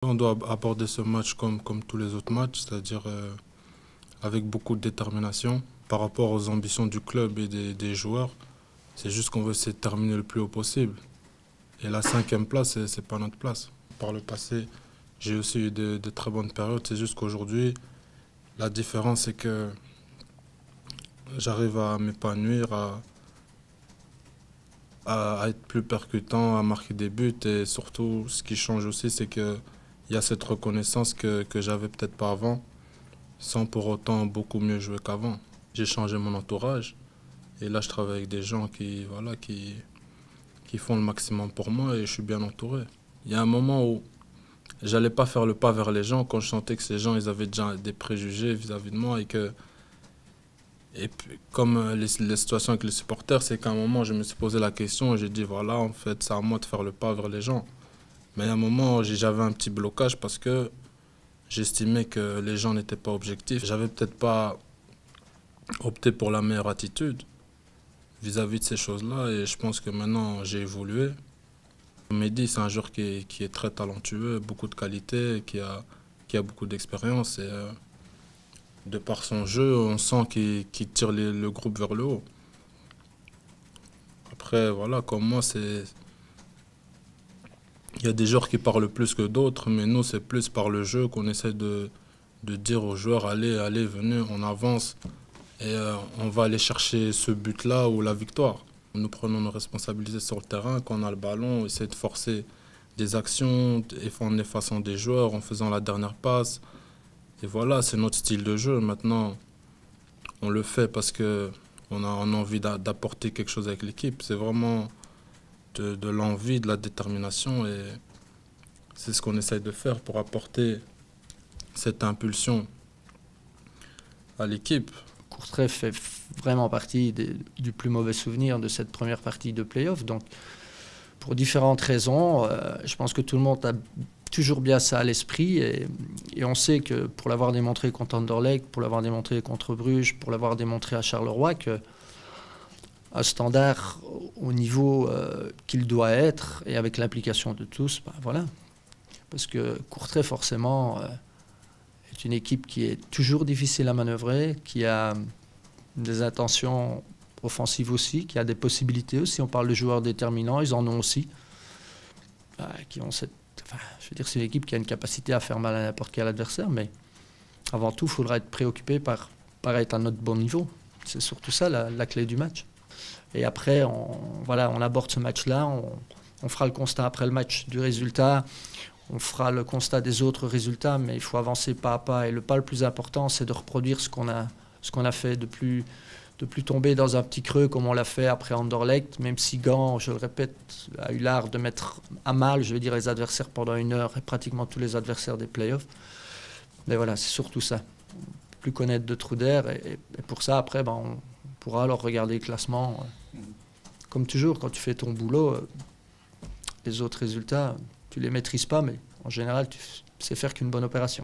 On doit aborder ce match comme tous les autres matchs, c'est-à-dire avec beaucoup de détermination par rapport aux ambitions du club et des joueurs. C'est juste qu'on veut essayer de terminer le plus haut possible. Et la cinquième place, c'est pas notre place. Par le passé, j'ai aussi eu de très bonnes périodes. C'est juste qu'aujourd'hui, la différence, c'est que j'arrive à m'épanouir, à être plus percutant, à marquer des buts. Et surtout, ce qui change aussi, c'est qu'il y a cette reconnaissance que j'avais peut-être pas avant, sans pour autant beaucoup mieux jouer qu'avant. J'ai changé mon entourage. Et là, je travaille avec des gens qui font le maximum pour moi et je suis bien entouré. Il y a un moment où j'allais pas faire le pas vers les gens quand je sentais que ces gens ils avaient déjà des préjugés vis-à-vis de moi et puis, comme les situations avec les supporters, c'est qu'à un moment je me suis posé la question et j'ai dit voilà, en fait, c'est à moi de faire le pas vers les gens. Mais à un moment, j'avais un petit blocage parce que j'estimais que les gens n'étaient pas objectifs. J'avais peut-être pas opté pour la meilleure attitude vis-à-vis de ces choses-là et je pense que maintenant j'ai évolué. Mehdi, c'est un joueur qui est très talentueux, beaucoup de qualité, qui a beaucoup d'expérience et de par son jeu, on sent qu'il tire le groupe vers le haut. Après, voilà, comme moi, il y a des joueurs qui parlent plus que d'autres, mais nous, c'est plus par le jeu qu'on essaie de dire aux joueurs, allez, venez, on avance et on va aller chercher ce but-là ou la victoire. Nous prenons nos responsabilités sur le terrain, quand on a le ballon, on essaie de forcer des actions en effaçant des joueurs, en faisant la dernière passe. Et voilà, c'est notre style de jeu. Maintenant, on le fait parce qu'on a envie d'apporter quelque chose avec l'équipe. C'est vraiment de l'envie, de la détermination et c'est ce qu'on essaie de faire pour apporter cette impulsion à l'équipe. Courtrai fait vraiment partie du plus mauvais souvenir de cette première partie de play-off. Donc, pour différentes raisons, je pense que tout le monde a toujours bien ça à l'esprit et on sait que pour l'avoir démontré contre Anderlecht, pour l'avoir démontré contre Bruges, pour l'avoir démontré à Charleroi, que un standard au niveau qu'il doit être et avec l'implication de tous, ben voilà. Parce que Courtrai, forcément, est une équipe qui est toujours difficile à manœuvrer, qui a des intentions offensives aussi, qui a des possibilités aussi. On parle de joueurs déterminants, ils en ont aussi. Qui ont cette, je veux dire, c'est une équipe qui a une capacité à faire mal à n'importe quel adversaire, mais avant tout, il faudra être préoccupé par être à notre bon niveau. C'est surtout ça la clé du match. Et après, on aborde ce match-là, on fera le constat après le match du résultat, on fera le constat des autres résultats, mais il faut avancer pas à pas. Et le pas le plus important, c'est de reproduire ce qu'on a fait, de plus tomber dans un petit creux comme on l'a fait après Anderlecht, même si Gand, je le répète, a eu l'art de mettre à mal, je veux dire, les adversaires pendant une heure, et pratiquement tous les adversaires des playoffs. Mais voilà, c'est surtout ça. Plus connaître de trous d'air, et pour ça, après, on pourra alors regarder le classement. Comme toujours, quand tu fais ton boulot, les autres résultats, tu les maîtrises pas, mais en général, tu sais faire qu'une bonne opération.